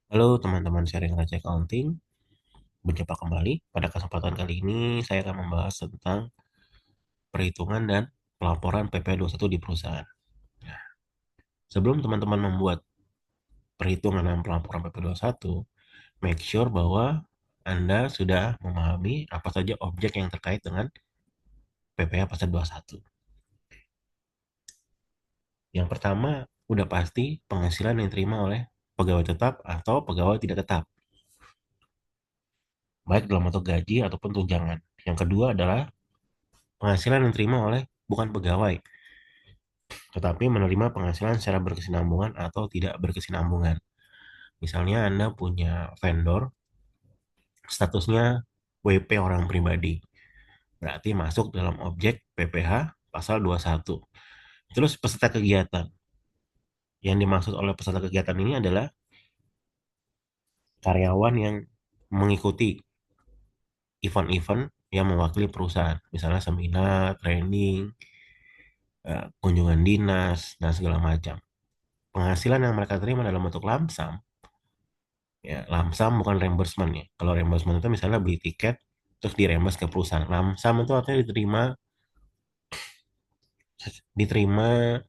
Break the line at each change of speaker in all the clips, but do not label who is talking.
Halo teman-teman sharing Raja Accounting, berjumpa kembali. Pada kesempatan kali ini saya akan membahas tentang perhitungan dan pelaporan PP21 di perusahaan. Nah, sebelum teman-teman membuat perhitungan dan pelaporan PP21, make sure bahwa Anda sudah memahami apa saja objek yang terkait dengan PPh pasal 21. Yang pertama, udah pasti penghasilan yang diterima oleh pegawai tetap atau pegawai tidak tetap, baik dalam bentuk gaji ataupun tunjangan. Yang kedua adalah penghasilan yang diterima oleh bukan pegawai, tetapi menerima penghasilan secara berkesinambungan atau tidak berkesinambungan. Misalnya Anda punya vendor, statusnya WP orang pribadi, berarti masuk dalam objek PPh pasal 21. Terus peserta kegiatan. Yang dimaksud oleh peserta kegiatan ini adalah karyawan yang mengikuti event-event yang mewakili perusahaan, misalnya seminar, training, kunjungan dinas, dan segala macam. Penghasilan yang mereka terima dalam bentuk lamsam. Ya, lamsam bukan reimbursement ya. Kalau reimbursement itu misalnya beli tiket terus direimburse ke perusahaan. Lamsam itu artinya diterima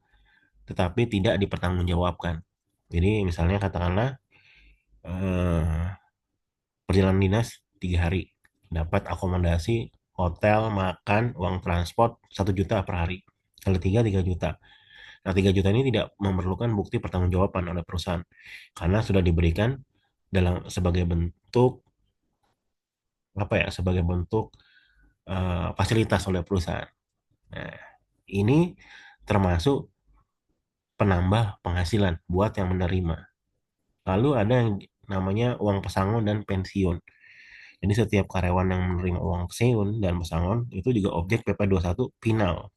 tetapi tidak dipertanggungjawabkan. Jadi misalnya katakanlah eh, perjalanan dinas 3 hari, dapat akomodasi, hotel, makan, uang transport 1 juta per hari. Kali 3 juta. Nah, 3 juta ini tidak memerlukan bukti pertanggungjawaban oleh perusahaan karena sudah diberikan sebagai bentuk apa ya? Sebagai bentuk fasilitas oleh perusahaan. Nah, ini termasuk penambah penghasilan buat yang menerima. Lalu ada yang namanya uang pesangon dan pensiun. Jadi setiap karyawan yang menerima uang pensiun dan pesangon itu juga objek PP21 final.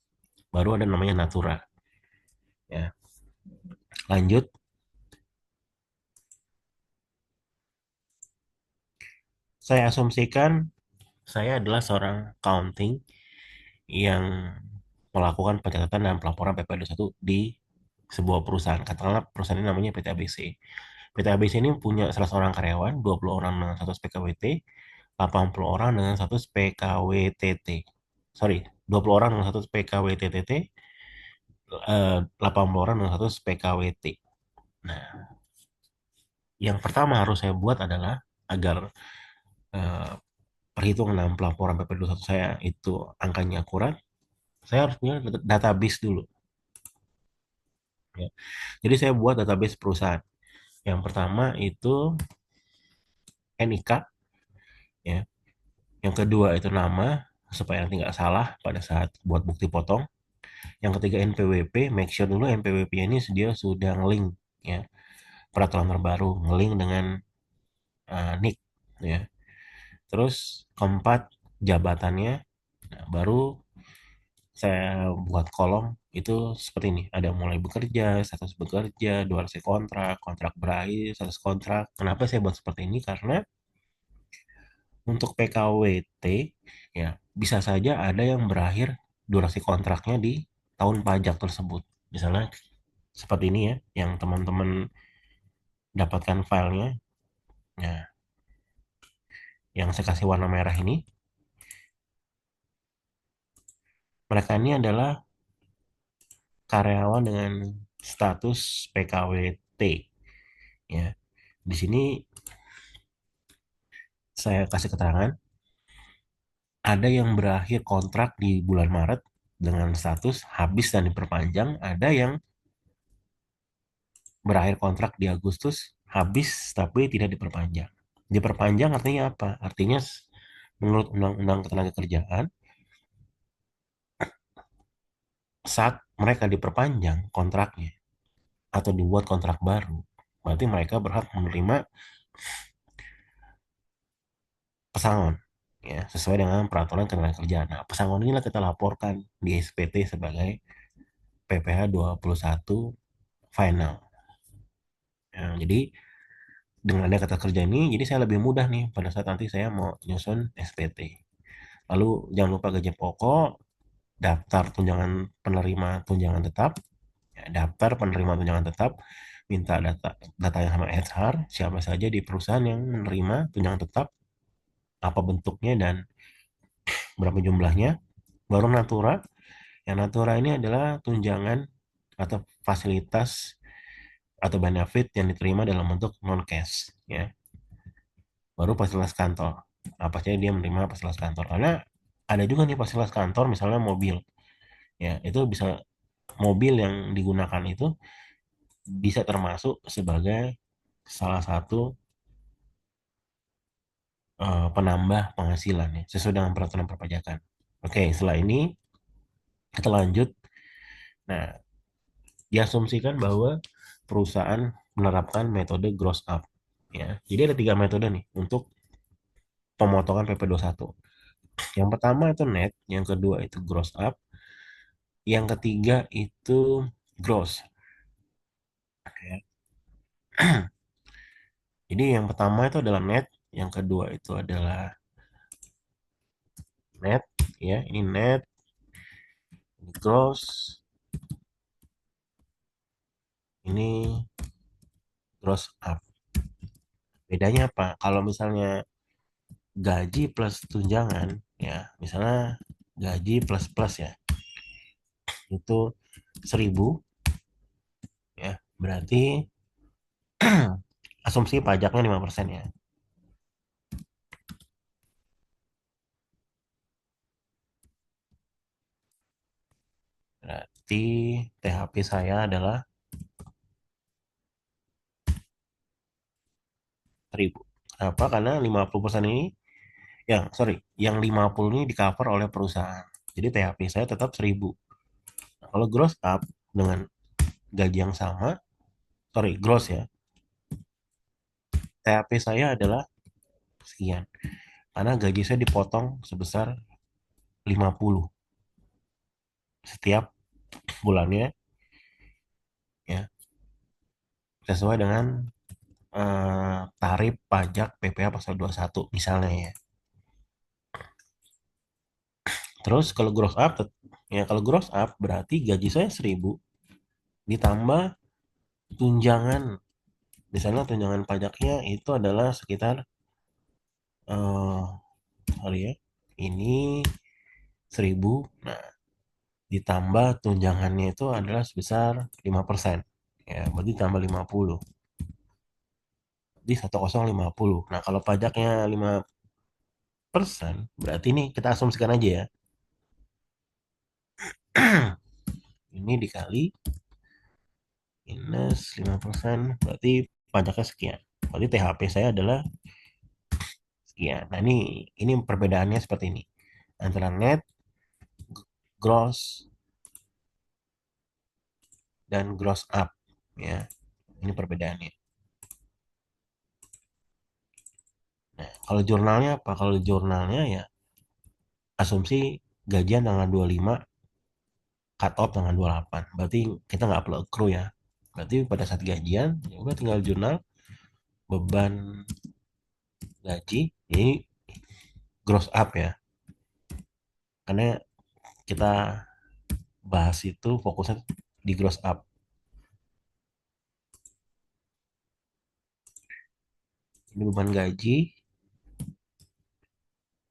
Baru ada namanya natura. Ya, lanjut. Saya asumsikan saya adalah seorang accounting yang melakukan pencatatan dan pelaporan PP21 di sebuah perusahaan. Katakanlah perusahaan ini namanya PT ABC. PT ABC ini punya 100 orang karyawan, 20 orang dengan status PKWT, 80 orang dengan status PKWTT. Sorry, 20 orang dengan status PKWTTT, 80 orang dengan status PKWT. Nah, yang pertama harus saya buat adalah agar eh, perhitungan dalam pelaporan PP21 saya itu angkanya akurat, saya harus punya database dulu. Ya. Jadi saya buat database perusahaan. Yang pertama itu NIK, ya. Yang kedua itu nama, supaya nanti nggak salah pada saat buat bukti potong. Yang ketiga NPWP, make sure dulu NPWP ini dia sudah ngelink, ya, peraturan terbaru, ngelink dengan NIK, ya. Terus keempat jabatannya. Nah, baru saya buat kolom itu seperti ini. Ada mulai bekerja, status bekerja, durasi kontrak, kontrak berakhir, status kontrak. Kenapa saya buat seperti ini? Karena untuk PKWT, ya, bisa saja ada yang berakhir durasi kontraknya di tahun pajak tersebut. Misalnya seperti ini ya, yang teman-teman dapatkan filenya. Nah, yang saya kasih warna merah ini, mereka ini adalah karyawan dengan status PKWT. Ya, di sini saya kasih keterangan, ada yang berakhir kontrak di bulan Maret dengan status habis dan diperpanjang, ada yang berakhir kontrak di Agustus, habis tapi tidak diperpanjang. Diperpanjang artinya apa? Artinya menurut Undang-Undang Ketenagakerjaan, saat mereka diperpanjang kontraknya atau dibuat kontrak baru, berarti mereka berhak menerima pesangon, ya, sesuai dengan peraturan ketenagakerjaan. Nah, pesangon inilah kita laporkan di SPT sebagai PPh 21 final. Ya, jadi dengan ada kata kerja ini, jadi saya lebih mudah nih pada saat nanti saya mau nyusun SPT. Lalu jangan lupa gaji pokok, daftar tunjangan penerima tunjangan tetap, ya, daftar penerima tunjangan tetap, minta datanya sama HR, siapa saja di perusahaan yang menerima tunjangan tetap, apa bentuknya dan berapa jumlahnya. Baru Natura. Yang Natura ini adalah tunjangan atau fasilitas atau benefit yang diterima dalam bentuk non cash, ya. Baru fasilitas kantor, apa saja dia menerima fasilitas kantor, karena ada juga nih fasilitas kantor, misalnya mobil, ya itu bisa, mobil yang digunakan itu bisa termasuk sebagai salah satu penambah penghasilan, ya, sesuai dengan peraturan perpajakan. Oke, setelah ini kita lanjut. Nah, diasumsikan bahwa perusahaan menerapkan metode gross up, ya. Jadi ada tiga metode nih untuk pemotongan PP21. Yang pertama itu net, yang kedua itu gross up, yang ketiga itu gross, ya. Jadi yang pertama itu adalah net, yang kedua itu adalah net, ya, ini net, ini gross, ini gross up. Bedanya apa? Kalau misalnya gaji plus tunjangan, ya, misalnya gaji plus plus, ya, itu 1.000, ya, berarti asumsi pajaknya 5%, ya. Berarti THP saya adalah 1.000. Kenapa? Karena 50% ini, yang 50 ini di cover oleh perusahaan. Jadi THP saya tetap 1.000. Nah, kalau gross up dengan gaji yang sama, gross, ya, THP saya adalah sekian. Karena gaji saya dipotong sebesar 50 setiap bulannya, ya, sesuai dengan tarif pajak PPh pasal 21 misalnya, ya. Terus kalau gross up, ya, kalau gross up berarti gaji saya 1.000 ditambah tunjangan. Misalnya tunjangan pajaknya itu adalah sekitar, eh sorry, ya, ini 1.000. Nah, ditambah tunjangannya itu adalah sebesar 5%. Ya, berarti tambah 50. Jadi 1050. Nah, kalau pajaknya 5%, berarti ini kita asumsikan aja, ya. Ini dikali minus 5%, berarti pajaknya sekian. Berarti THP saya adalah sekian. Nah, ini perbedaannya seperti ini. Antara net, gross, dan gross up, ya. Ini perbedaannya. Nah, kalau jurnalnya apa? Kalau jurnalnya, ya, asumsi gajian tanggal 25, cut off tanggal 28. Berarti kita nggak perlu accrue, ya. Berarti pada saat gajian, ya udah tinggal jurnal beban gaji, ini gross up, ya. Karena kita bahas itu fokusnya di gross up. Ini beban gaji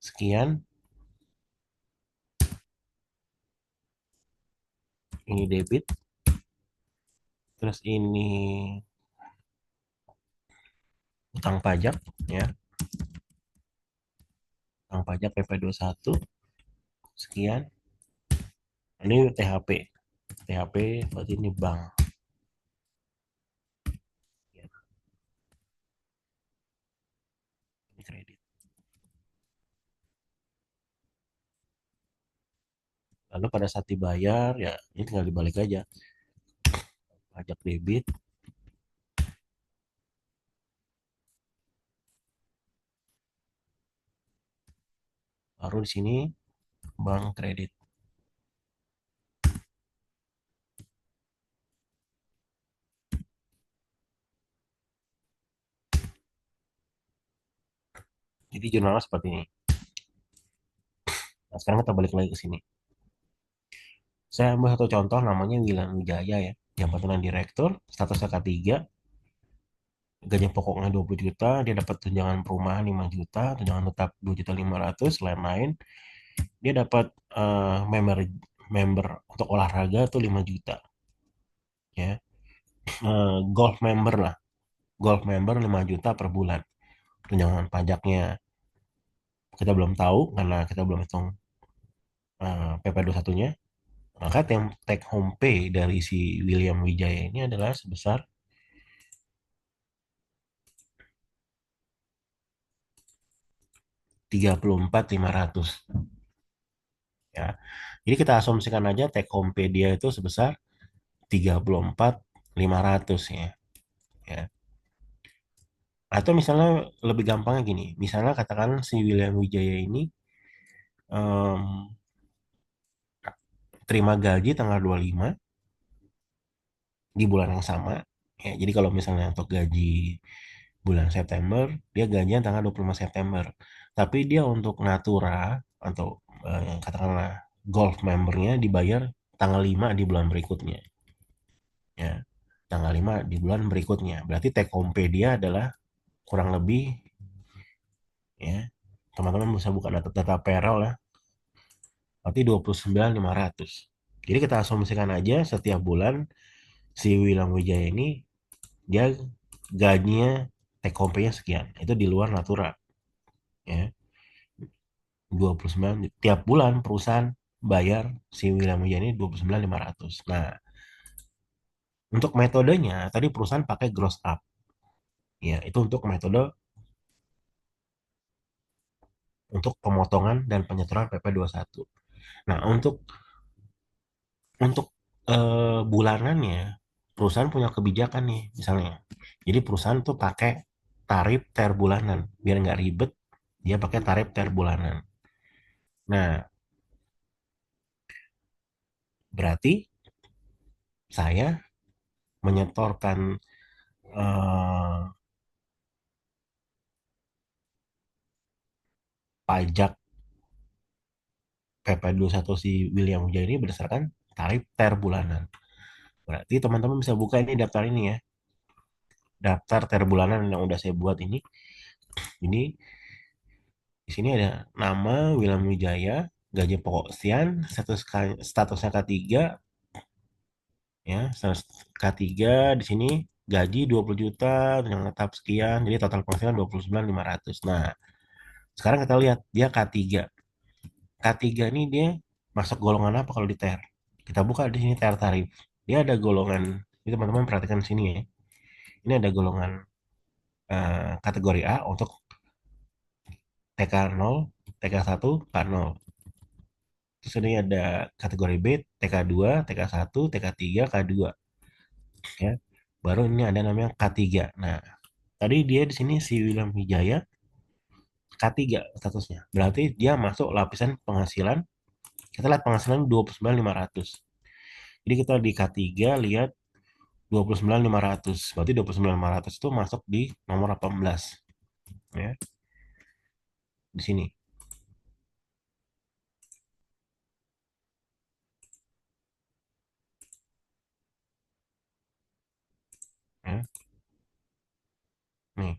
sekian, ini debit, terus ini utang pajak, ya. Utang pajak PP21 sekian. Ini THP. THP berarti ini bank. Ya, ini kredit. Lalu pada saat dibayar, ya, ini tinggal dibalik aja. Pajak debit, baru di sini bank kredit. Jadi jurnalnya seperti ini. Nah, sekarang kita balik lagi ke sini. Saya ambil satu contoh namanya Wilan Wijaya, ya. jabatan direktur, statusnya K3, gaji pokoknya 20 juta, dia dapat tunjangan perumahan 5 juta, tunjangan tetap 2.500.000, lain-lain. Dia dapat member member untuk olahraga tuh 5 juta ya. Golf member lah. Golf member 5 juta per bulan. Tunjangan pajaknya kita belum tahu karena kita belum hitung PP21-nya. Maka take home pay dari si William Wijaya ini adalah sebesar 34.500 ya. Jadi kita asumsikan aja take home pay dia itu sebesar 34.500 ya. Ya. Atau misalnya lebih gampangnya gini, misalnya katakan si William Wijaya ini em, terima gaji tanggal 25 di bulan yang sama. Ya, jadi kalau misalnya untuk gaji bulan September, dia gajian tanggal 25 September. Tapi dia untuk Natura atau katakanlah Golf membernya dibayar tanggal 5 di bulan berikutnya. Ya, tanggal 5 di bulan berikutnya. Berarti take home pay dia adalah kurang lebih ya. Teman-teman bisa buka data payroll ya. Berarti 29.500. Jadi kita asumsikan aja setiap bulan si Wilang Wijaya ini dia gajinya take home pay-nya sekian. Itu di luar Natura ya. 29 tiap bulan perusahaan bayar si William Wijaya ini 29.500. Nah, untuk metodenya tadi perusahaan pakai gross up. Ya, itu untuk metode untuk pemotongan dan penyetoran PP21. Nah, untuk bulanannya perusahaan punya kebijakan nih misalnya. Jadi perusahaan tuh pakai tarif per bulanan biar nggak ribet. Dia pakai tarif per bulanan. Nah, berarti saya menyetorkan eh, pajak PP21 si William Wijaya ini berdasarkan tarif per bulanan. Berarti teman-teman bisa buka ini daftar ini ya. Daftar ter bulanan yang udah saya buat ini. Ini di sini ada nama William Wijaya, gaji pokok sekian, statusnya K3 ya, status K3 di sini gaji 20 juta, yang tetap sekian, jadi total penghasilan 29.500. Nah, sekarang kita lihat dia K3. K3 ini dia masuk golongan apa kalau di TER? Kita buka di sini TER tarif. Dia ada golongan, ini teman-teman perhatikan di sini ya. Ini ada golongan kategori A untuk TK0, TK1, K0. Terus ini ada kategori B, TK2, TK1, TK3, K2 ya. Baru ini ada namanya K3. Nah, tadi dia di sini si William Wijaya K3 statusnya. Berarti dia masuk lapisan penghasilan. Kita lihat penghasilan 29.500. Jadi kita di K3 lihat 29.500. Berarti 29.500 itu masuk di nomor 18 ya. Di sini ya. Nih,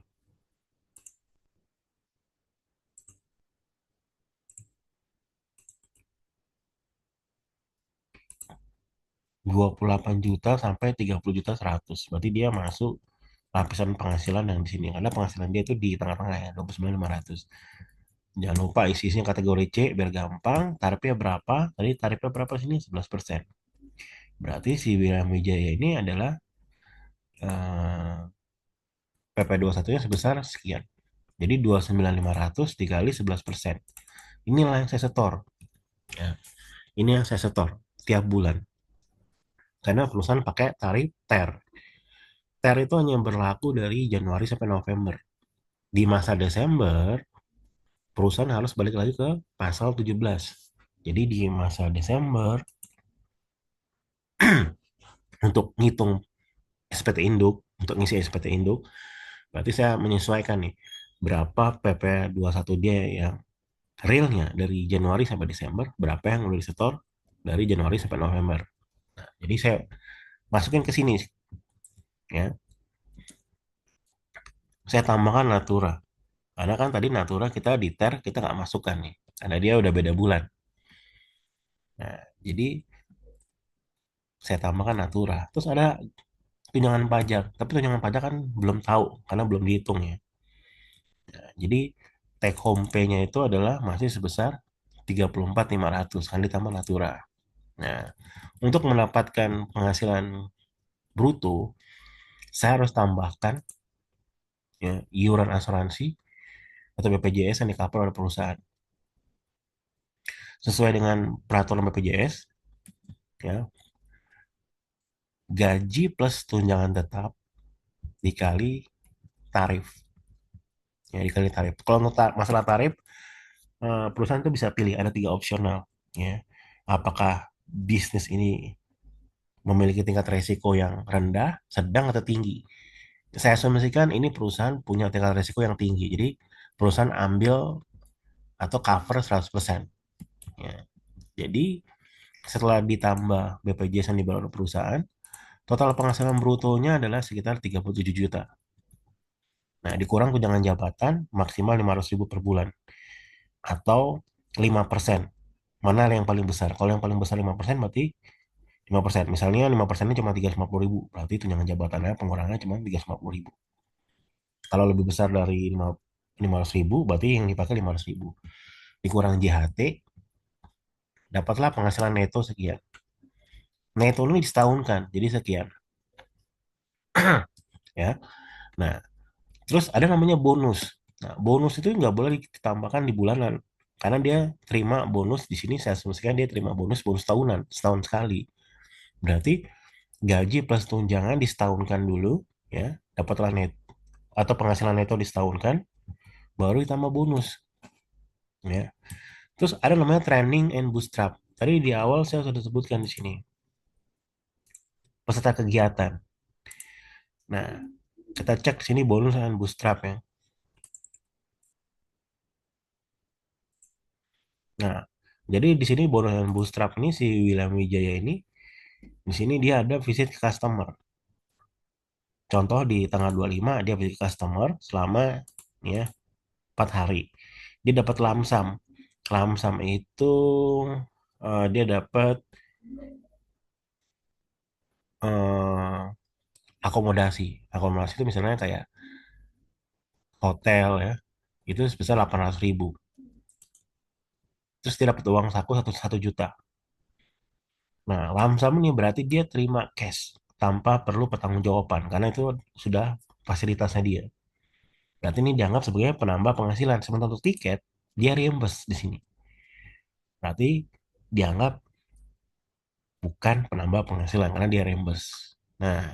28 juta sampai 30 juta 100. Berarti dia masuk lapisan penghasilan yang di sini. Karena penghasilan dia itu di tengah-tengah ya, 29.500. Jangan lupa isi-isinya kategori C biar gampang. Tarifnya berapa? Tadi tarifnya berapa sini? 11%. Berarti si William Wijaya ini adalah PP21-nya sebesar sekian. Jadi 29.500 dikali 11%. Inilah yang saya setor. Ya. Ini yang saya setor tiap bulan. Karena perusahaan pakai tarif TER. TER itu hanya berlaku dari Januari sampai November. Di masa Desember, perusahaan harus balik lagi ke pasal 17. Jadi di masa Desember, untuk ngitung SPT induk, untuk ngisi SPT induk, berarti saya menyesuaikan nih, berapa PP21 dia yang realnya dari Januari sampai Desember, berapa yang udah disetor dari Januari sampai November. Nah, jadi saya masukin ke sini ya. Saya tambahkan Natura. Karena kan tadi Natura kita di ter kita nggak masukkan nih. Karena dia udah beda bulan. Nah, jadi saya tambahkan Natura. Terus ada tunjangan pajak. Tapi tunjangan pajak kan belum tahu karena belum dihitung ya. Nah, jadi take home pay-nya itu adalah masih sebesar 34.500 kan ditambah Natura. Nah, untuk mendapatkan penghasilan bruto, saya harus tambahkan ya, iuran asuransi atau BPJS yang di-cover oleh perusahaan. Sesuai dengan peraturan BPJS, ya, gaji plus tunjangan tetap dikali tarif. Ya, dikali tarif. Kalau untuk masalah tarif, perusahaan itu bisa pilih ada tiga opsional. Ya, apakah bisnis ini memiliki tingkat resiko yang rendah, sedang, atau tinggi? Saya asumsikan ini perusahaan punya tingkat resiko yang tinggi. Jadi perusahaan ambil atau cover 100%. Ya. Jadi setelah ditambah BPJS yang dibayar oleh perusahaan, total penghasilan brutonya adalah sekitar 37 juta. Nah, dikurang tunjangan jabatan maksimal 500.000 per bulan atau 5%. Mana yang paling besar? Kalau yang paling besar 5% berarti 5%. Misalnya 5%-nya cuma 350.000, berarti tunjangan jabatannya pengurangannya cuma 350.000. Kalau lebih besar dari 500.000, berarti yang dipakai 500.000. Dikurang JHT, dapatlah penghasilan neto sekian. Neto ini disetahunkan, jadi sekian. Ya. Nah, terus ada namanya bonus. Nah, bonus itu nggak boleh ditambahkan di bulanan. Karena dia terima bonus di sini saya asumsikan dia terima bonus tahunan, setahun sekali. Berarti gaji plus tunjangan disetahunkan dulu, ya, dapatlah net atau penghasilan neto disetahunkan, baru ditambah bonus, ya. Terus ada namanya training and bootstrap. Tadi di awal saya sudah sebutkan di sini peserta kegiatan. Nah, kita cek di sini bonus dan bootstrap ya. Nah, jadi di sini bonus dan bootstrap ini si William Wijaya ini di sini dia ada visit ke customer. Contoh di tanggal 25 dia visit customer selama ya 4 hari. Dia dapat lamsam. Lamsam itu dia dapat eh, akomodasi. Akomodasi itu misalnya kayak hotel ya. Itu sebesar 800.000. Terus dia dapat uang saku 1 juta. Nah, lamsam ini berarti dia terima cash tanpa perlu pertanggungjawaban karena itu sudah fasilitasnya dia. Berarti ini dianggap sebagai penambah penghasilan. Sementara untuk tiket, dia reimburse di sini. Berarti dianggap bukan penambah penghasilan karena dia reimburse. Nah,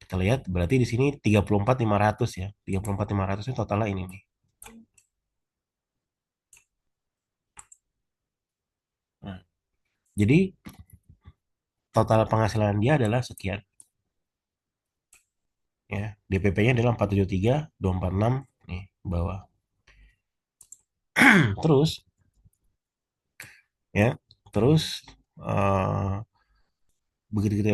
kita lihat berarti di sini 34.500 ya. 34.500 itu totalnya ini nih. Nah, jadi total penghasilan dia adalah sekian ya. DPP-nya adalah 473.246 nih bawah. Terus ya, terus eh, begitu kita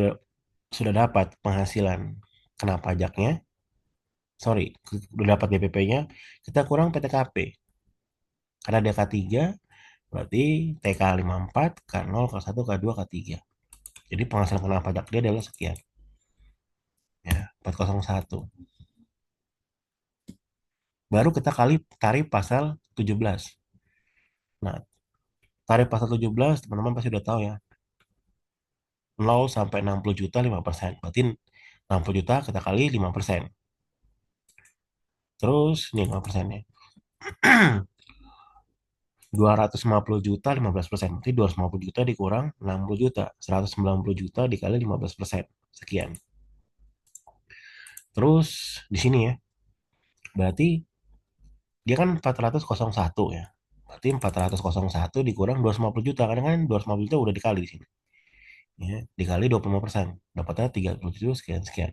sudah dapat penghasilan kena pajaknya, sorry, udah dapat DPP-nya, kita kurang PTKP. Karena dia K3, berarti TK 54, K0, K1, K2, K3. Jadi penghasilan kena pajak dia adalah sekian. Ya, 401. Baru kita kali tarif pasal 17. Nah, tarif pasal 17, teman-teman pasti udah tahu ya. 0 sampai 60 juta 5%. Berarti 60 juta kita kali 5%. Terus ini 5%-nya. 250 juta 15%. Berarti 250 juta dikurang 60 juta. 190 juta dikali 15%. Sekian. Terus di sini ya. Berarti dia kan 401 ya. Berarti 401 dikurang 250 juta. Karena kan 250 juta udah dikali di sini. Ya, dikali 25%. Dapatnya 37 sekian-sekian.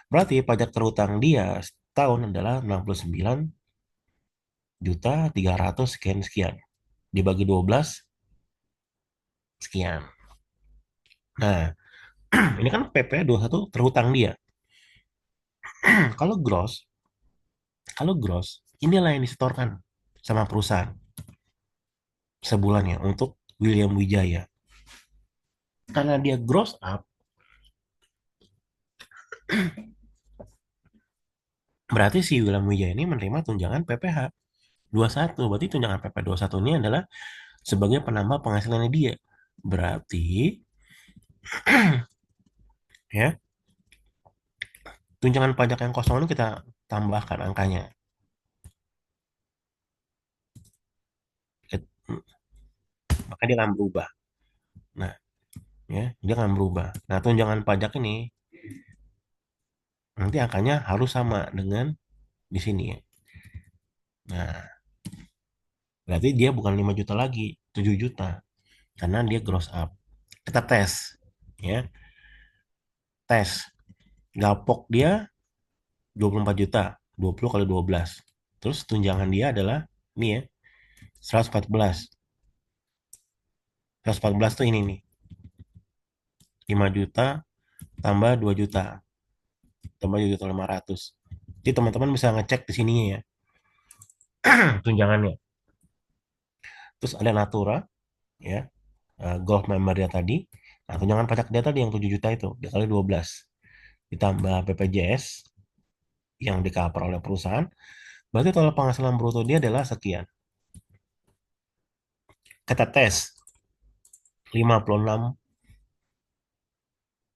Berarti pajak terutang dia setahun adalah 69.300 sekian-sekian. Dibagi 12 sekian. Nah, ini kan PP 21 terhutang dia. Kalau gross, kalau gross, inilah yang disetorkan sama perusahaan sebulannya untuk William Wijaya. Karena dia gross up, berarti si William Wijaya ini menerima tunjangan PPh 21. Berarti tunjangan PP 21 ini adalah sebagai penambah penghasilannya dia. Berarti ya, tunjangan pajak yang kosong itu kita tambahkan angkanya. Maka dia akan berubah. Nah, ya, dia akan berubah. Nah, tunjangan pajak ini nanti angkanya harus sama dengan di sini ya. Nah, berarti dia bukan 5 juta lagi, 7 juta. Karena dia gross up. Kita tes. Ya, tes. Gapok dia 24 juta. 20 kali 12. Terus tunjangan dia adalah ini ya, 114. 114 tuh ini nih. 5 juta tambah 2 juta. Tambah 2 juta 500. Jadi teman-teman bisa ngecek di sini ya, tunjangannya. Terus ada Natura, ya, Golf member dia tadi. Nah, tunjangan pajak dia tadi yang 7 juta itu dikali 12 ditambah BPJS yang di cover oleh perusahaan, berarti total penghasilan bruto dia adalah sekian. Kita tes 56,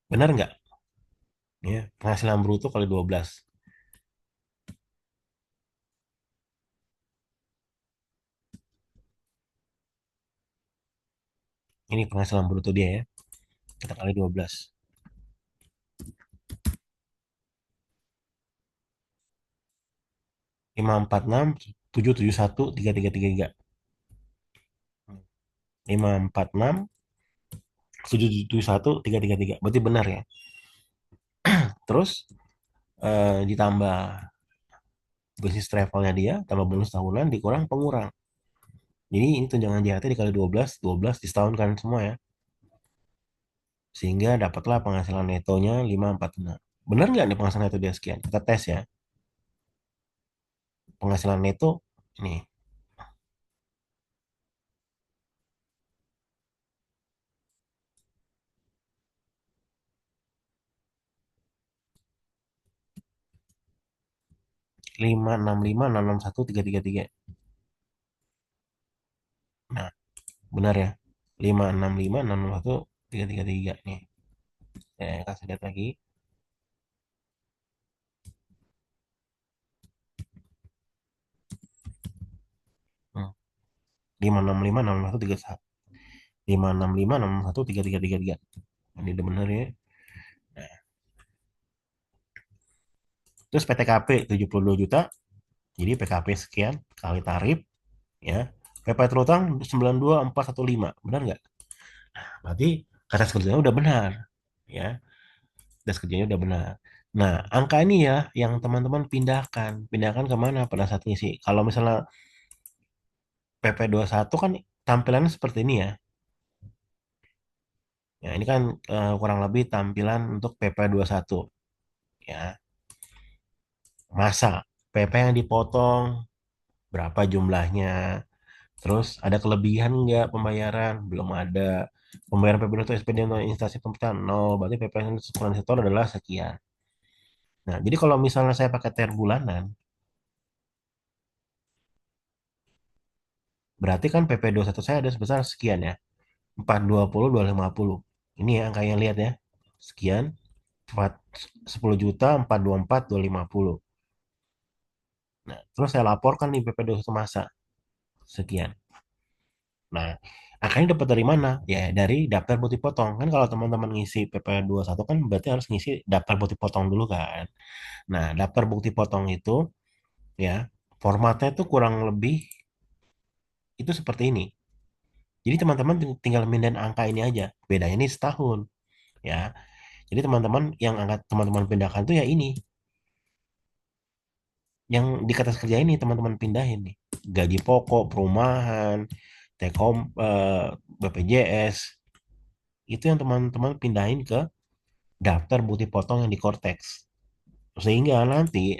benar nggak? Ya, penghasilan bruto kali 12. Ini penghasilan bruto dia ya. Kita kali 12. 546 771 3333. 546 771 333. Berarti benar ya. Terus ditambah bisnis travelnya dia, tambah bonus tahunan dikurang pengurang. Jadi ini tunjangan JHT dikali 12, 12 disetahun kan semua ya. Sehingga dapatlah penghasilan netonya 546. Benar nggak nih penghasilan neto dia sekian? Kita tes ya. Penghasilan neto ini 565 661 333. Nah, benar ya. 565 661 333 nih. Saya kasih lihat lagi. Hmm. 565 661 31. 565 661 3333. Ini udah benar ya. Nah, terus PTKP 72 juta. Jadi PKP sekian kali tarif ya. PP terutang 92415. Benar nggak? Berarti kata kerjanya udah benar ya. Das kerjanya udah benar. Nah, angka ini ya yang teman-teman pindahkan. Pindahkan kemana pada saat ngisi. Kalau misalnya PP satu kan tampilannya seperti ini ya. Ya, ini kan kurang lebih tampilan untuk PP satu ya. Masa PP yang dipotong berapa jumlahnya? Terus ada kelebihan nggak pembayaran? Belum ada. Pembayaran PP itu SPD atau instansi pemerintahan nol. Berarti PP yang ukuran setor adalah sekian. Nah, jadi kalau misalnya saya pakai TR bulanan, berarti kan PP satu saya ada sebesar sekian ya. 420 250. Ini ya angka yang lihat ya. Sekian 4, 10 juta 424 250. Nah, terus saya laporkan nih PP satu masa sekian. Nah, angkanya dapat dari mana? Ya, dari daftar bukti potong. Kan kalau teman-teman ngisi PP satu kan berarti harus ngisi daftar bukti potong dulu kan. Nah, daftar bukti potong itu ya, formatnya itu kurang lebih itu seperti ini. Jadi teman-teman tinggal mindahin angka ini aja. Bedanya ini setahun ya. Jadi teman-teman yang angkat teman-teman pindahkan tuh ya ini yang di kertas kerja ini teman-teman pindahin nih. Gaji pokok, perumahan, Tekom, BPJS, itu yang teman-teman pindahin ke daftar bukti potong yang di Cortex. Sehingga nanti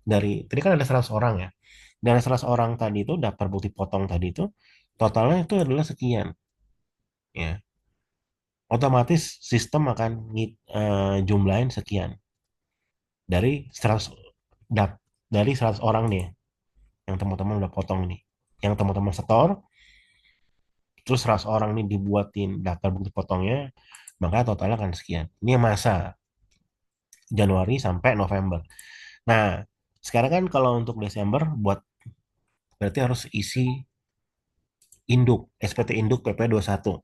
dari tadi kan ada 100 orang ya. Dari 100 orang tadi itu daftar bukti potong tadi itu totalnya itu adalah sekian ya. Otomatis sistem akan jumlahin sekian dari 100 dap dari 100 orang nih yang teman-teman udah potong nih. Yang teman-teman setor terus 100 orang nih dibuatin daftar bukti potongnya, maka totalnya akan sekian. Ini masa Januari sampai November. Nah, sekarang kan kalau untuk Desember buat berarti harus isi induk, SPT induk PP 21,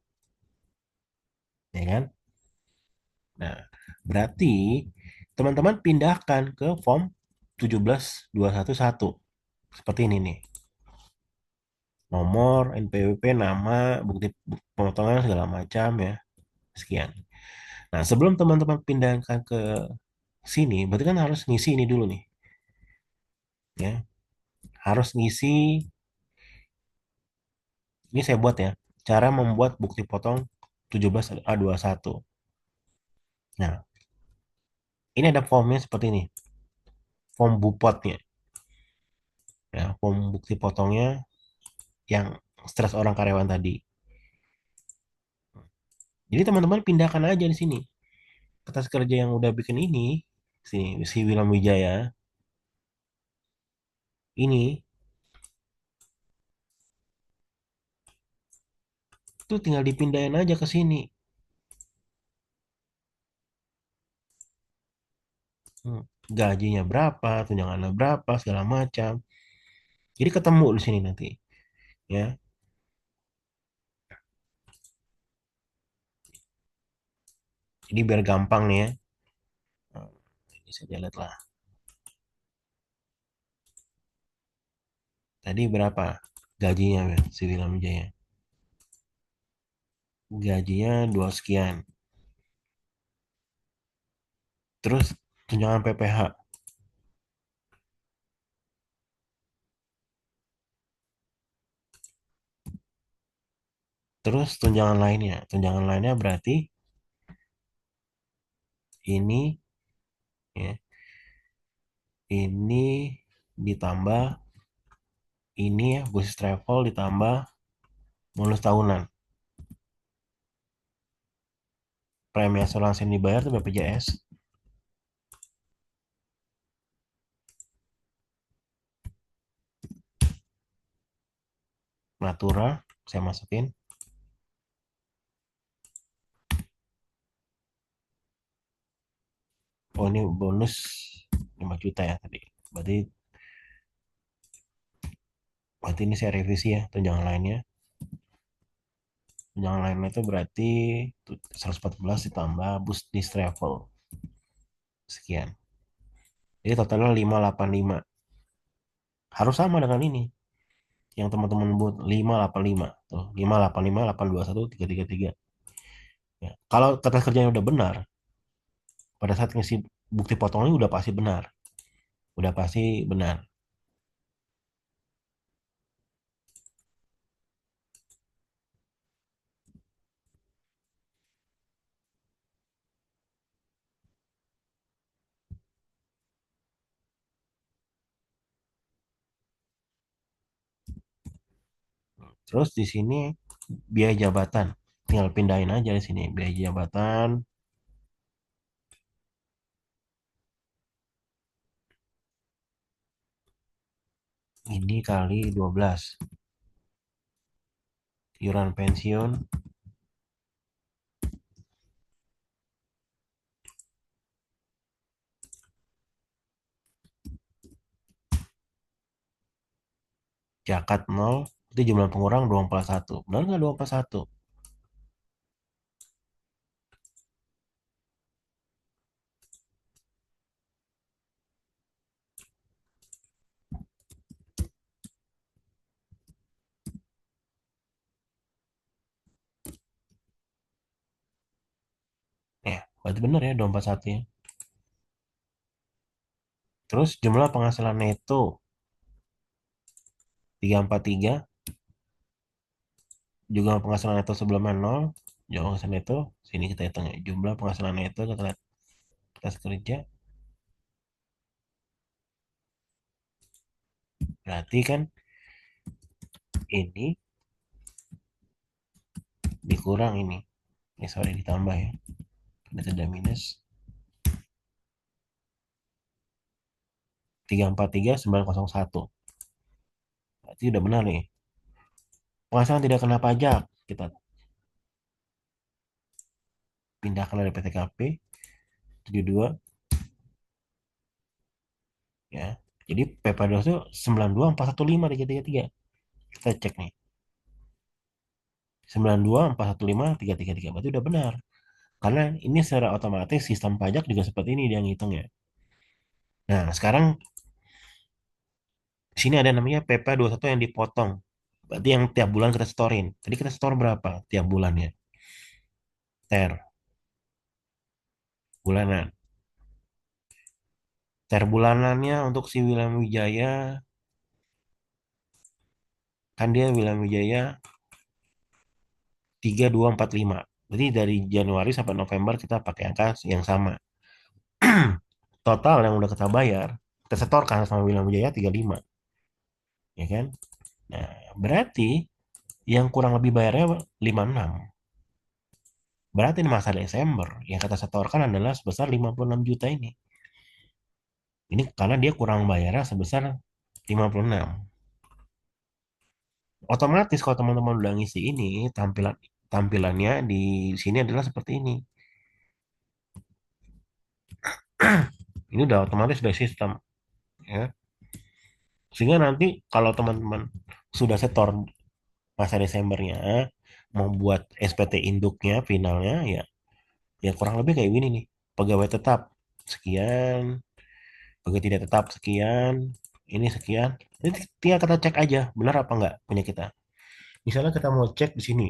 ya kan? Nah, berarti teman-teman pindahkan ke form 17211. Seperti ini nih. Nomor, NPWP, nama, bukti pemotongan segala macam ya. Sekian. Nah, sebelum teman-teman pindahkan ke sini, berarti kan harus ngisi ini dulu nih, ya. Harus ngisi, ini saya buat ya, cara membuat bukti potong 17A21. Nah, ini ada formnya seperti ini, form bupotnya, ya, form bukti potongnya yang stres orang karyawan tadi. Jadi teman-teman pindahkan aja di sini kertas kerja yang udah bikin ini, sini si Wilam Wijaya ini tuh tinggal dipindahin aja ke sini. Hmm, Gajinya berapa, tunjangannya berapa, segala macam. Jadi ketemu di sini nanti, ya. Jadi biar gampang nih ya. Nah, ini saya lihat lah. Tadi berapa gajinya ya, si Wilam Wijaya? Gajinya 2 sekian. Terus tunjangan PPH. Terus tunjangan lainnya. Tunjangan lainnya berarti ini ya, ini ditambah ini ya, khusus travel ditambah bonus tahunan. Premi asuransi yang dibayar tuh BPJS, Natura, saya masukin. Oh ini bonus 5 juta ya tadi. Berarti, berarti ini saya revisi ya tunjangan lainnya. Tunjangan lainnya itu berarti 114 ditambah Busdis Travel. Sekian. Jadi totalnya 585. Harus sama dengan ini. Yang teman-teman buat 585. Tuh, 585, 821, 333. Ya. Kalau kertas kerjanya udah benar, pada saat ngisi bukti potongnya udah pasti benar. Udah pasti benar. Terus di sini biaya jabatan. Tinggal pindahin aja di sini. Biaya jabatan ini kali 12. Iuran pensiun zakat 0. Itu jumlah pengurang 241. Benar nggak 241? Ya, berarti benar ya 241 ya. Terus jumlah penghasilan neto 343. Juga penghasilan neto sebelumnya 0. jumlah penghasilan neto, sini kita hitung ya. Jumlah penghasilan neto kita lihat atas kerja, berarti kan ini dikurang ini. Sorry ditambah ya. Ada tanda minus 343.901. Berarti udah benar nih. Penghasilan tidak kena pajak. Kita pindahkan dari PTKP 72 ya. Jadi PP2 itu 92.415.333. Kita cek nih. 92.415.333. Berarti udah benar. Karena ini secara otomatis sistem pajak juga seperti ini dia ngitung ya. Nah, sekarang sini ada namanya PP21 yang dipotong. Berarti yang tiap bulan kita storein. Tadi kita store berapa tiap bulannya? Ter bulanan. Ter bulanannya untuk si William Wijaya, kan dia William Wijaya 3245. Berarti dari Januari sampai November kita pakai angka yang sama. Total yang udah kita bayar, kita setorkan sama William Wijaya 35, ya kan? Nah, berarti yang kurang lebih bayarnya 56. Berarti di masa Desember yang kita setorkan adalah sebesar 56 juta ini. Ini karena dia kurang bayarnya sebesar 56. Otomatis kalau teman-teman udah ngisi ini, tampilannya di sini adalah seperti ini. Ini udah otomatis dari sistem, ya. Sehingga nanti kalau teman-teman sudah setor masa Desembernya, mau buat SPT induknya finalnya ya, ya kurang lebih kayak gini nih. Pegawai tetap sekian, pegawai tidak tetap sekian, ini sekian. Ini tinggal kita cek aja benar apa enggak punya kita. Misalnya kita mau cek di sini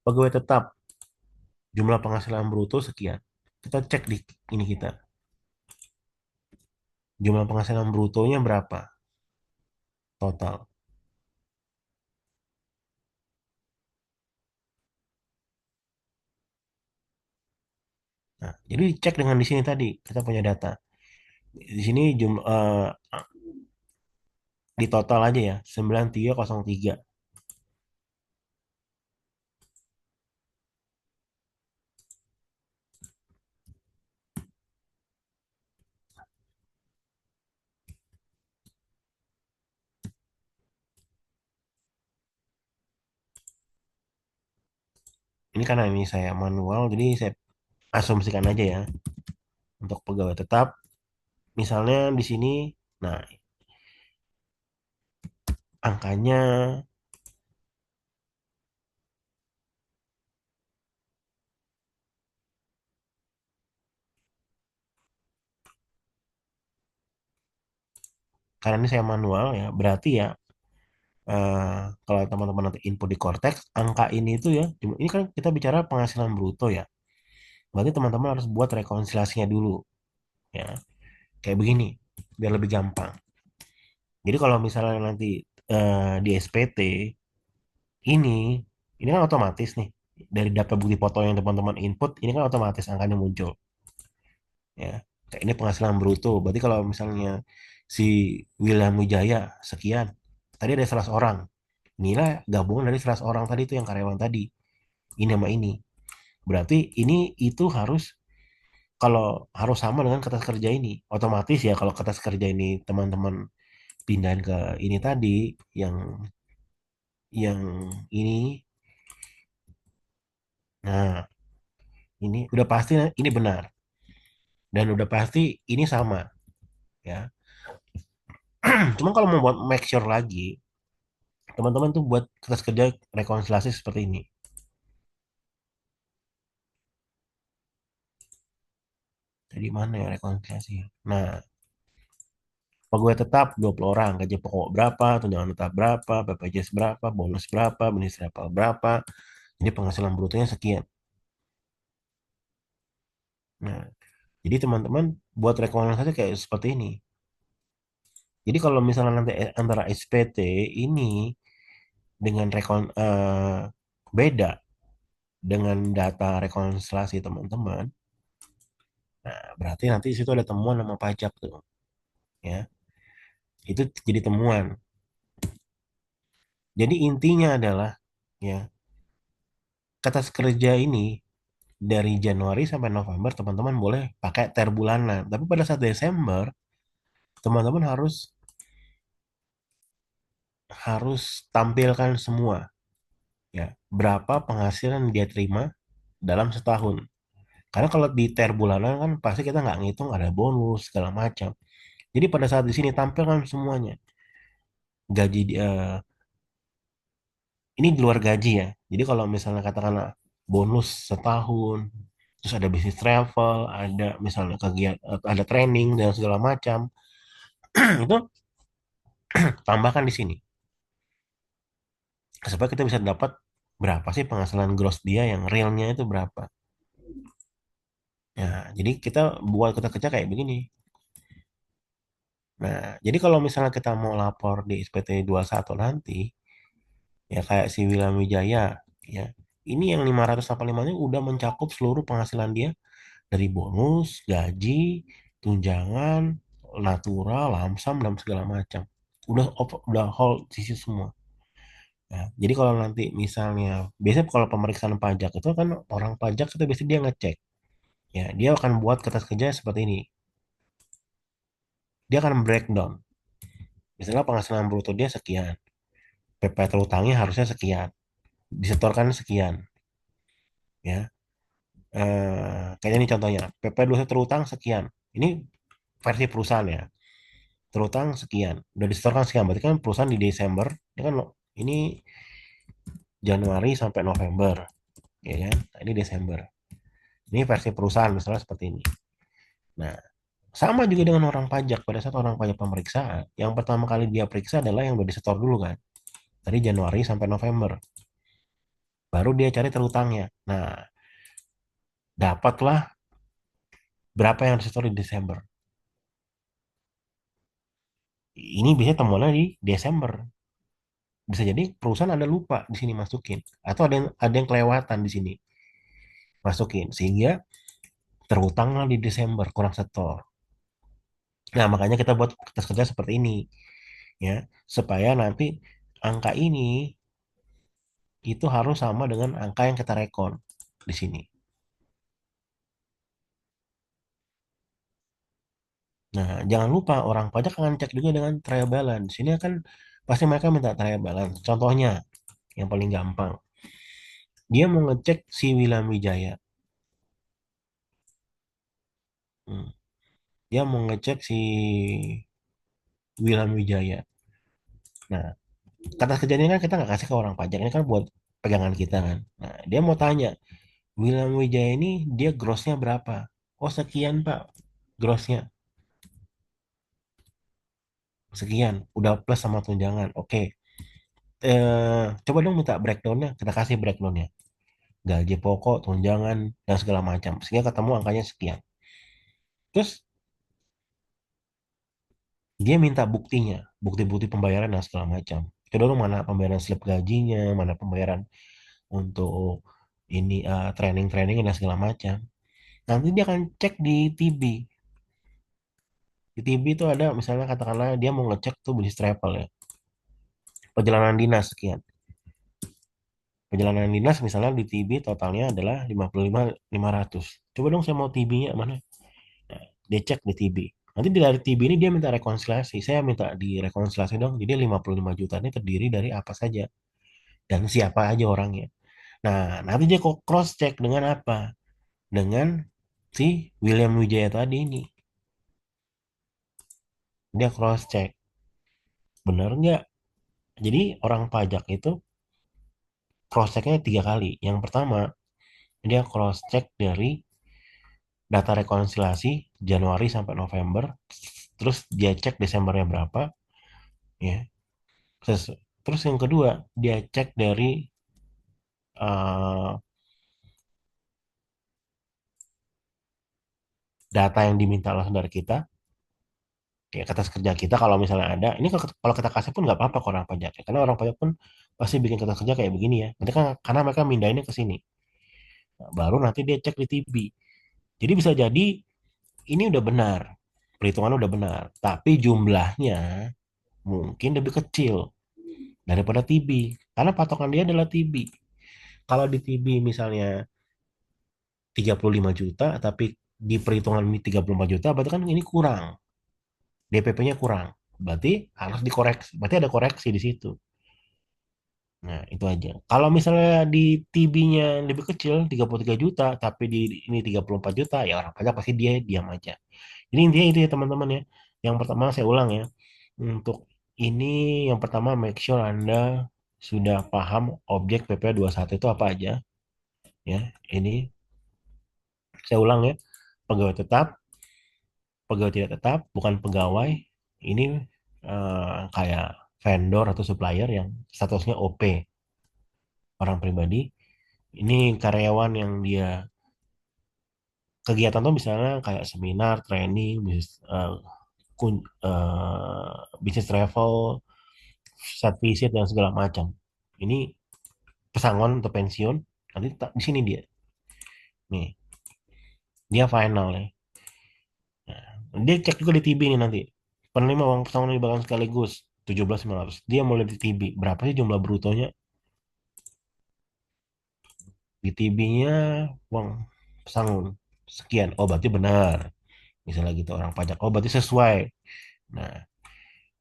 pegawai tetap jumlah penghasilan bruto sekian. Kita cek di ini kita jumlah penghasilan brutonya berapa total. Nah, jadi cek dengan di sini tadi kita punya data. Di sini di total aja ya 9303. Ini karena ini saya manual, jadi saya asumsikan aja ya untuk pegawai tetap. Misalnya di sini, nah angkanya karena ini saya manual ya, berarti ya eh, kalau teman-teman nanti input di Cortex, angka ini itu ya, ini kan kita bicara penghasilan bruto ya. Berarti teman-teman harus buat rekonsiliasinya dulu ya. Kayak begini, biar lebih gampang. Jadi kalau misalnya nanti di SPT ini, ini kan otomatis nih dari data bukti foto yang teman-teman input, ini kan otomatis angkanya muncul ya. Kayak ini penghasilan bruto. Berarti kalau misalnya si William Wijaya sekian, tadi ada 100 orang. Inilah gabungan dari 100 orang tadi itu yang karyawan tadi. Ini sama ini. Berarti ini itu harus kalau harus sama dengan kertas kerja ini. Otomatis ya kalau kertas kerja ini teman-teman pindahin ke ini tadi yang yang ini. Nah, ini udah pasti ini benar dan udah pasti ini sama ya. Cuma kalau mau buat make sure lagi, teman-teman tuh buat kertas kerja rekonsiliasi seperti ini. Jadi mana ya rekonsiliasi? Nah, pegawai tetap 20 orang, gaji pokok berapa, tunjangan tetap berapa, BPJS berapa, bonus berapa, bonus berapa. Jadi penghasilan brutonya sekian. Nah, jadi teman-teman buat rekonsiliasi kayak seperti ini. Jadi kalau misalnya nanti antara SPT ini dengan beda dengan data rekonsiliasi teman-teman. Nah, berarti nanti di situ ada temuan sama pajak tuh, ya. Itu jadi temuan. Jadi intinya adalah, ya, kata kerja ini dari Januari sampai November teman-teman boleh pakai ter bulanan. Tapi pada saat Desember, teman-teman harus harus tampilkan semua, ya, berapa penghasilan dia terima dalam setahun. Karena kalau di ter bulanan kan pasti kita nggak ngitung ada bonus segala macam. Jadi pada saat di sini tampilkan semuanya. Ini di luar gaji ya. Jadi kalau misalnya katakanlah bonus setahun, terus ada bisnis travel, ada misalnya kegiatan, ada training dan segala macam, itu tambahkan di sini supaya kita bisa dapat berapa sih penghasilan gross dia yang realnya itu berapa. Ya, jadi kita buat kita kerja kayak begini. Nah, jadi kalau misalnya kita mau lapor di SPT satu nanti, ya kayak si William Wijaya, ya. Ini yang 585 nya udah mencakup seluruh penghasilan dia dari bonus, gaji, tunjangan, natural, lamsam dan segala macam. Udah whole sisi semua. Nah, jadi kalau nanti misalnya, biasanya kalau pemeriksaan pajak itu kan orang pajak itu biasanya dia ngecek, ya dia akan buat kertas kerja seperti ini. Dia akan breakdown. Misalnya penghasilan bruto dia sekian, PP terutangnya harusnya sekian, disetorkan sekian, ya. Kayaknya ini contohnya, PP dosa terutang sekian. Ini versi perusahaan ya. Terutang sekian, udah disetorkan sekian. Berarti kan perusahaan di Desember, ini kan ini Januari sampai November, ya kan? Nah, ini Desember. Ini versi perusahaan misalnya seperti ini. Nah, sama juga dengan orang pajak. Pada saat orang pajak pemeriksaan, yang pertama kali dia periksa adalah yang udah disetor dulu kan. Dari Januari sampai November. Baru dia cari terutangnya. Nah, dapatlah berapa yang disetor di Desember. Ini biasanya temuannya di Desember. Bisa jadi perusahaan ada lupa di sini masukin, atau ada yang kelewatan di sini masukin, sehingga terutanglah di Desember kurang setor. Nah, makanya kita buat kertas kerja seperti ini, ya, supaya nanti angka ini itu harus sama dengan angka yang kita rekon di sini. Nah, jangan lupa orang pajak akan cek juga dengan trial balance. Sini kan pasti mereka minta trial balance. Contohnya yang paling gampang, dia mau ngecek si Wilam Wijaya. Hmm. Dia mau ngecek si Wilam Wijaya. Nah, kata kerjanya kan kita nggak kasih ke orang pajak, ini kan buat pegangan kita kan. Nah, dia mau tanya, William Wijaya ini dia grossnya berapa? Oh, sekian Pak, grossnya sekian, udah plus sama tunjangan. Oke. Coba dong minta breakdownnya, kita kasih breakdownnya, gaji pokok, tunjangan dan segala macam, sehingga ketemu angkanya sekian. Terus dia minta buktinya, bukti-bukti pembayaran dan segala macam. Coba dong mana pembayaran slip gajinya, mana pembayaran untuk ini training-training dan segala macam. Nanti dia akan cek di TB. Di TB itu ada misalnya katakanlah dia mau ngecek tuh bisnis travel ya. Perjalanan dinas sekian. Perjalanan dinas misalnya di TB totalnya adalah 55.500. Coba dong saya mau TB-nya mana? Nah, dia cek di TB. Nanti dari TB ini dia minta rekonsiliasi. Saya minta direkonsiliasi dong. Jadi 55 juta ini terdiri dari apa saja dan siapa aja orangnya. Nah, nanti dia kok cross check dengan apa? Dengan si William Wijaya tadi ini. Dia cross check. Bener nggak? Jadi orang pajak itu cross checknya 3 kali. Yang pertama, dia cross check dari data rekonsiliasi Januari sampai November, terus dia cek Desembernya berapa, ya. Terus, terus yang kedua, dia cek dari eh, data yang diminta langsung dari kita, kayak kata kerja kita kalau misalnya ada, ini kalau kita kasih pun nggak apa-apa ke orang pajak ya, karena orang pajak pun pasti bikin kata kerja kayak begini ya. Nanti kan karena mereka mindahinnya ke sini. Nah, baru nanti dia cek di TB. Jadi bisa jadi ini udah benar, perhitungan udah benar, tapi jumlahnya mungkin lebih kecil daripada TB. Karena patokan dia adalah TB. Kalau di TB misalnya 35 juta, tapi di perhitungan ini 34 juta, berarti kan ini kurang. DPP-nya kurang. Berarti harus dikoreksi. Berarti ada koreksi di situ. Nah, itu aja. Kalau misalnya di TB-nya lebih kecil, 33 juta, tapi di ini 34 juta, ya orang pajak pasti dia diam aja. Jadi intinya itu ya teman-teman ya. Yang pertama saya ulang ya. Untuk ini yang pertama make sure Anda sudah paham objek PP satu itu apa aja ya. Ini saya ulang ya. Pegawai tetap, pegawai tidak tetap, bukan pegawai. Ini kayak vendor atau supplier yang statusnya OP, orang pribadi. Ini karyawan yang dia kegiatan tuh misalnya kayak seminar, training, bisnis travel, site visit dan segala macam. Ini pesangon atau pensiun, nanti di sini dia. Nih, dia final ya. Nah, dia cek juga di TB nih nanti. Penerima uang pesangon diberikan sekaligus 17.500. Dia mulai di TB. Berapa sih jumlah brutonya? Di TB-nya uang pesangon sekian. Oh, berarti benar. Misalnya gitu orang pajak. Oh, berarti sesuai. Nah,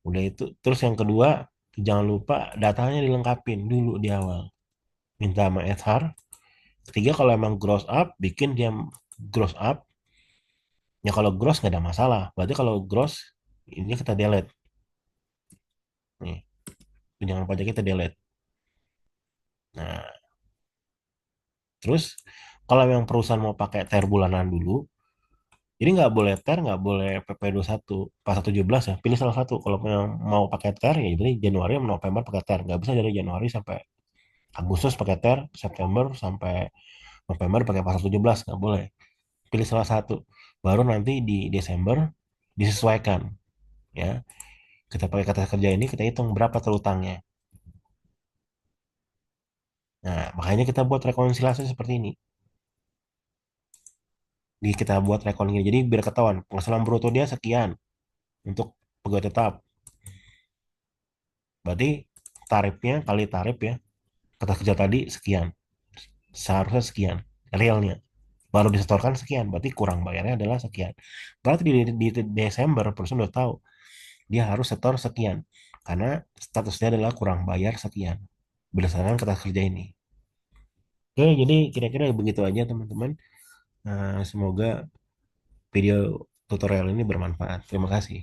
udah itu. Terus yang kedua, jangan lupa datanya dilengkapin dulu di awal. Minta sama HR. Ketiga, kalau emang gross up, bikin dia gross up. Ya kalau gross nggak ada masalah. Berarti kalau gross, ini kita delete. Nih, tunjangan pajak kita delete. Nah, terus kalau memang perusahaan mau pakai TER bulanan dulu, jadi nggak boleh TER, nggak boleh PP 21, pas 17 ya. Pilih salah satu. Kalau memang mau pakai TER, ya jadi Januari sama November pakai TER. Nggak bisa dari Januari sampai Agustus pakai TER, September sampai November pakai pasal 17. Nggak boleh. Pilih salah satu. Baru nanti di Desember disesuaikan. Ya, kita pakai kata kerja ini, kita hitung berapa terutangnya. Nah, makanya kita buat rekonsiliasi seperti ini. Kita buat reckoning ini. Jadi biar ketahuan penghasilan bruto dia sekian untuk pegawai tetap. Berarti tarifnya kali tarif ya. Kata kerja tadi sekian. Seharusnya sekian. Realnya. Baru disetorkan sekian. Berarti kurang bayarnya adalah sekian. Berarti di Desember perusahaan udah tahu. Dia harus setor sekian. Karena statusnya adalah kurang bayar sekian. Berdasarkan kata kerja ini. Oke, jadi kira-kira begitu aja teman-teman. Semoga video tutorial ini bermanfaat. Terima kasih.